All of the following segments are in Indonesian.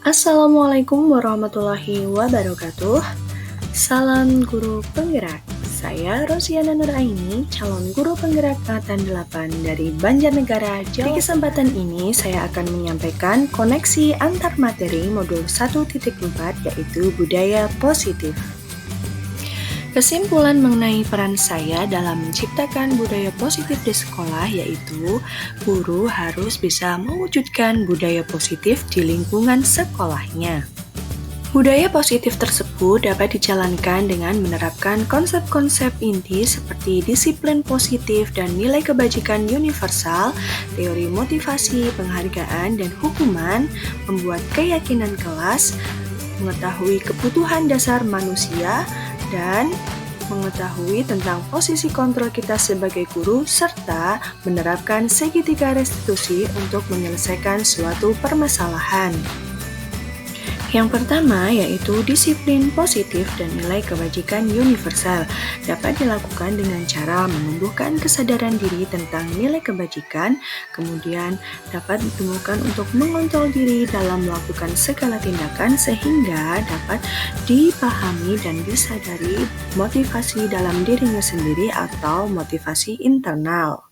Assalamualaikum warahmatullahi wabarakatuh. Salam guru penggerak. Saya Rosiana Nuraini, calon guru penggerak angkatan 8 dari Banjarnegara, Jawa. Di kesempatan ini saya akan menyampaikan koneksi antar materi modul 1.4 yaitu budaya positif. Kesimpulan mengenai peran saya dalam menciptakan budaya positif di sekolah yaitu guru harus bisa mewujudkan budaya positif di lingkungan sekolahnya. Budaya positif tersebut dapat dijalankan dengan menerapkan konsep-konsep inti seperti disiplin positif dan nilai kebajikan universal, teori motivasi, penghargaan, dan hukuman, membuat keyakinan kelas, mengetahui kebutuhan dasar manusia, dan mengetahui tentang posisi kontrol kita sebagai guru, serta menerapkan segitiga restitusi untuk menyelesaikan suatu permasalahan. Yang pertama yaitu disiplin positif dan nilai kebajikan universal dapat dilakukan dengan cara menumbuhkan kesadaran diri tentang nilai kebajikan, kemudian dapat ditemukan untuk mengontrol diri dalam melakukan segala tindakan sehingga dapat dipahami dan disadari motivasi dalam dirinya sendiri atau motivasi internal.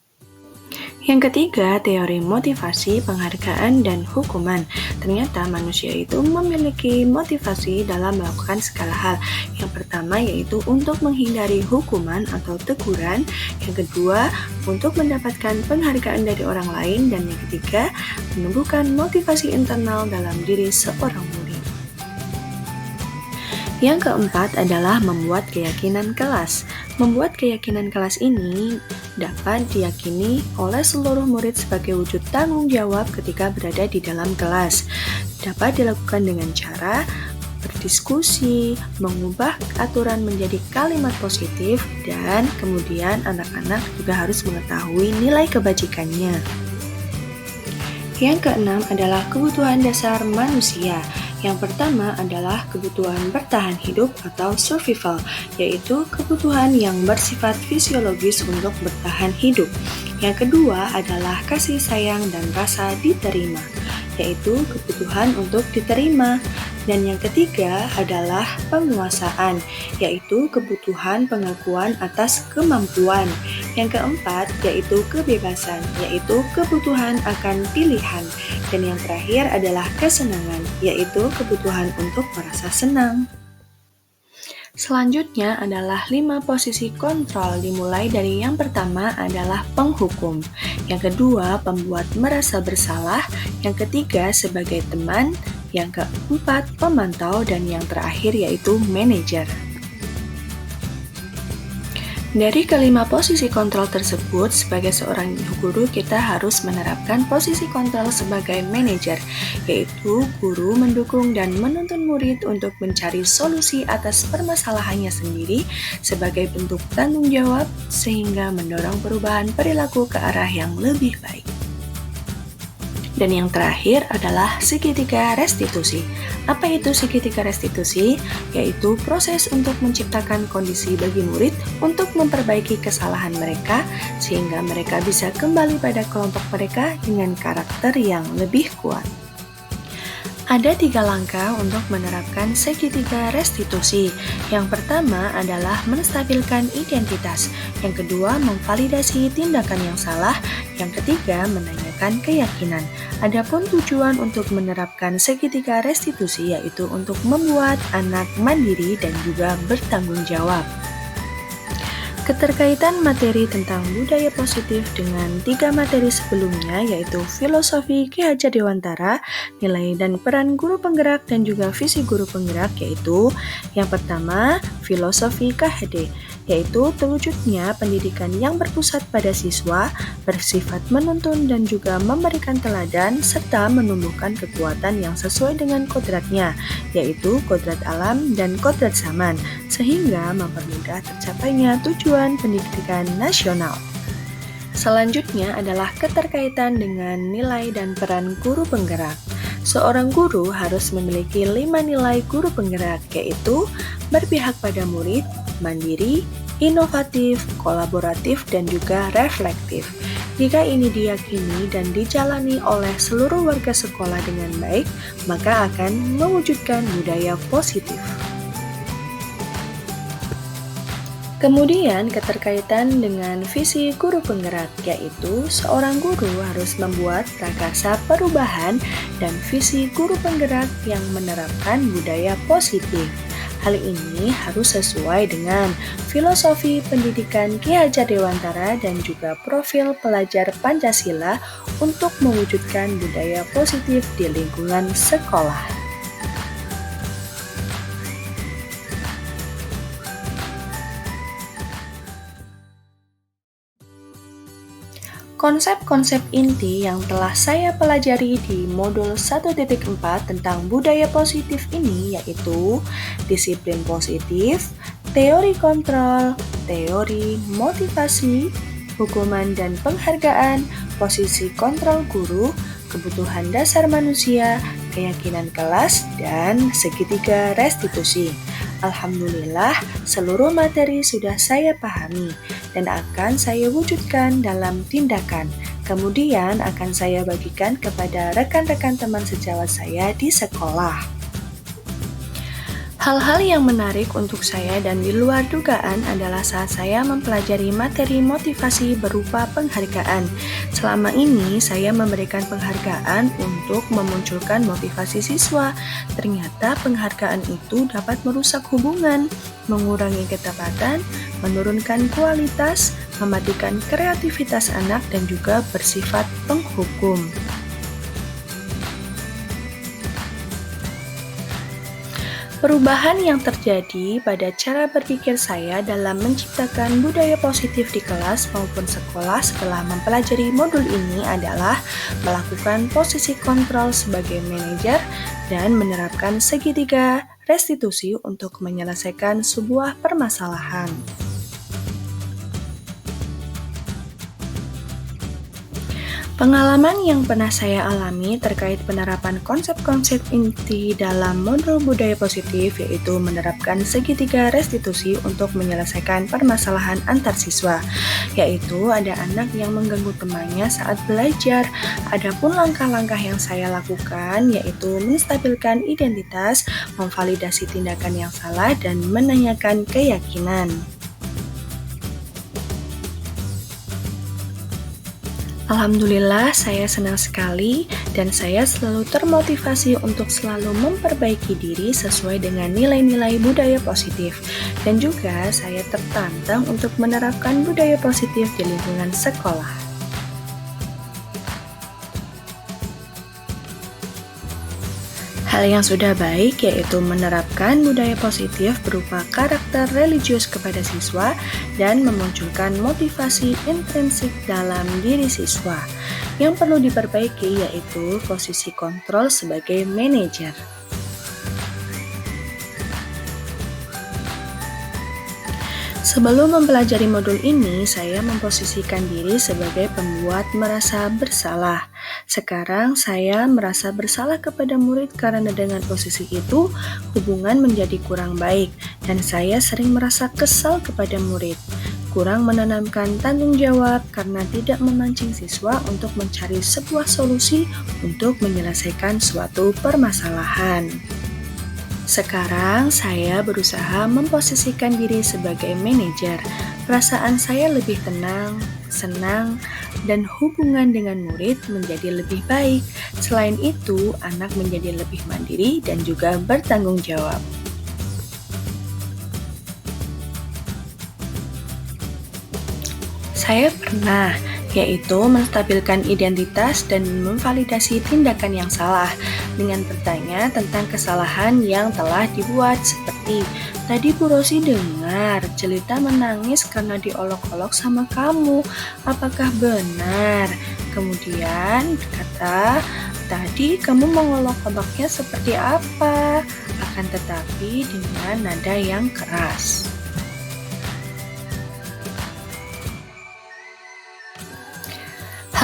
Yang ketiga, teori motivasi, penghargaan, dan hukuman. Ternyata manusia itu memiliki motivasi dalam melakukan segala hal. Yang pertama yaitu untuk menghindari hukuman atau teguran. Yang kedua, untuk mendapatkan penghargaan dari orang lain. Dan yang ketiga, menumbuhkan motivasi internal dalam diri seorang murid. Yang keempat adalah membuat keyakinan kelas. Membuat keyakinan kelas ini dapat diyakini oleh seluruh murid sebagai wujud tanggung jawab ketika berada di dalam kelas. Dapat dilakukan dengan cara berdiskusi, mengubah aturan menjadi kalimat positif, dan kemudian anak-anak juga harus mengetahui nilai kebajikannya. Yang keenam adalah kebutuhan dasar manusia. Yang pertama adalah kebutuhan bertahan hidup atau survival, yaitu kebutuhan yang bersifat fisiologis untuk bertahan hidup. Yang kedua adalah kasih sayang dan rasa diterima, yaitu kebutuhan untuk diterima. Dan yang ketiga adalah penguasaan, yaitu kebutuhan pengakuan atas kemampuan. Yang keempat yaitu kebebasan, yaitu kebutuhan akan pilihan. Dan yang terakhir adalah kesenangan, yaitu kebutuhan untuk merasa senang. Selanjutnya adalah 5 posisi kontrol, dimulai dari yang pertama adalah penghukum, yang kedua pembuat merasa bersalah, yang ketiga sebagai teman, yang keempat pemantau, dan yang terakhir yaitu manajer. Dari kelima posisi kontrol tersebut, sebagai seorang guru kita harus menerapkan posisi kontrol sebagai manajer, yaitu guru mendukung dan menuntun murid untuk mencari solusi atas permasalahannya sendiri sebagai bentuk tanggung jawab sehingga mendorong perubahan perilaku ke arah yang lebih baik. Dan yang terakhir adalah segitiga restitusi. Apa itu segitiga restitusi? Yaitu proses untuk menciptakan kondisi bagi murid untuk memperbaiki kesalahan mereka sehingga mereka bisa kembali pada kelompok mereka dengan karakter yang lebih kuat. Ada 3 langkah untuk menerapkan segitiga restitusi. Yang pertama adalah menstabilkan identitas. Yang kedua, memvalidasi tindakan yang salah. Yang ketiga, menanyakan keyakinan. Adapun tujuan untuk menerapkan segitiga restitusi yaitu untuk membuat anak mandiri dan juga bertanggung jawab. Keterkaitan materi tentang budaya positif dengan 3 materi sebelumnya yaitu filosofi Ki Hajar Dewantara, nilai dan peran guru penggerak dan juga visi guru penggerak yaitu yang pertama filosofi KHD, yaitu terwujudnya pendidikan yang berpusat pada siswa, bersifat menuntun dan juga memberikan teladan, serta menumbuhkan kekuatan yang sesuai dengan kodratnya, yaitu kodrat alam dan kodrat zaman, sehingga mempermudah tercapainya tujuan pendidikan nasional. Selanjutnya adalah keterkaitan dengan nilai dan peran guru penggerak. Seorang guru harus memiliki 5 nilai guru penggerak, yaitu berpihak pada murid, mandiri, inovatif, kolaboratif, dan juga reflektif. Jika ini diyakini dan dijalani oleh seluruh warga sekolah dengan baik, maka akan mewujudkan budaya positif. Kemudian keterkaitan dengan visi guru penggerak, yaitu seorang guru harus membuat prakarsa perubahan dan visi guru penggerak yang menerapkan budaya positif. Hal ini harus sesuai dengan filosofi pendidikan Ki Hajar Dewantara dan juga profil pelajar Pancasila untuk mewujudkan budaya positif di lingkungan sekolah. Konsep-konsep inti yang telah saya pelajari di modul 1.4 tentang budaya positif ini yaitu disiplin positif, teori kontrol, teori motivasi, hukuman dan penghargaan, posisi kontrol guru, kebutuhan dasar manusia, keyakinan kelas, dan segitiga restitusi. Alhamdulillah, seluruh materi sudah saya pahami dan akan saya wujudkan dalam tindakan. Kemudian akan saya bagikan kepada rekan-rekan teman sejawat saya di sekolah. Hal-hal yang menarik untuk saya dan di luar dugaan adalah saat saya mempelajari materi motivasi berupa penghargaan. Selama ini saya memberikan penghargaan untuk memunculkan motivasi siswa. Ternyata penghargaan itu dapat merusak hubungan, mengurangi ketepatan, menurunkan kualitas, mematikan kreativitas anak dan juga bersifat penghukum. Perubahan yang terjadi pada cara berpikir saya dalam menciptakan budaya positif di kelas maupun sekolah setelah mempelajari modul ini adalah melakukan posisi kontrol sebagai manajer dan menerapkan segitiga restitusi untuk menyelesaikan sebuah permasalahan. Pengalaman yang pernah saya alami terkait penerapan konsep-konsep inti dalam modul budaya positif yaitu menerapkan segitiga restitusi untuk menyelesaikan permasalahan antar siswa, yaitu ada anak yang mengganggu temannya saat belajar. Adapun langkah-langkah yang saya lakukan yaitu menstabilkan identitas, memvalidasi tindakan yang salah, dan menanyakan keyakinan. Alhamdulillah, saya senang sekali dan saya selalu termotivasi untuk selalu memperbaiki diri sesuai dengan nilai-nilai budaya positif. Dan juga saya tertantang untuk menerapkan budaya positif di lingkungan sekolah. Hal yang sudah baik yaitu menerapkan budaya positif berupa karakter religius kepada siswa dan memunculkan motivasi intrinsik dalam diri siswa. Yang perlu diperbaiki yaitu posisi kontrol sebagai manajer. Sebelum mempelajari modul ini, saya memposisikan diri sebagai pembuat merasa bersalah. Sekarang saya merasa bersalah kepada murid karena dengan posisi itu hubungan menjadi kurang baik dan saya sering merasa kesal kepada murid. Kurang menanamkan tanggung jawab karena tidak memancing siswa untuk mencari sebuah solusi untuk menyelesaikan suatu permasalahan. Sekarang saya berusaha memposisikan diri sebagai manajer. Perasaan saya lebih tenang, senang, dan hubungan dengan murid menjadi lebih baik. Selain itu, anak menjadi lebih mandiri dan juga bertanggung jawab. Saya pernah, yaitu menstabilkan identitas dan memvalidasi tindakan yang salah dengan bertanya tentang kesalahan yang telah dibuat seperti tadi Bu Rosi dengar Jelita menangis karena diolok-olok sama kamu, apakah benar? Kemudian kata tadi kamu mengolok-oloknya seperti apa? Akan tetapi dengan nada yang keras.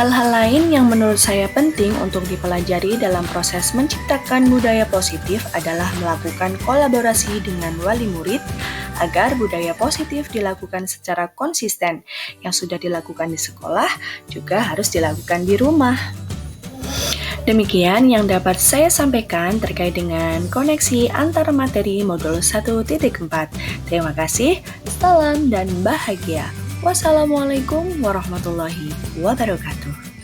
Hal-hal lain yang menurut saya penting untuk dipelajari dalam proses menciptakan budaya positif adalah melakukan kolaborasi dengan wali murid, agar budaya positif dilakukan secara konsisten. Yang sudah dilakukan di sekolah juga harus dilakukan di rumah. Demikian yang dapat saya sampaikan terkait dengan koneksi antar materi modul 1.4. Terima kasih, salam dan bahagia. Wassalamualaikum warahmatullahi wabarakatuh.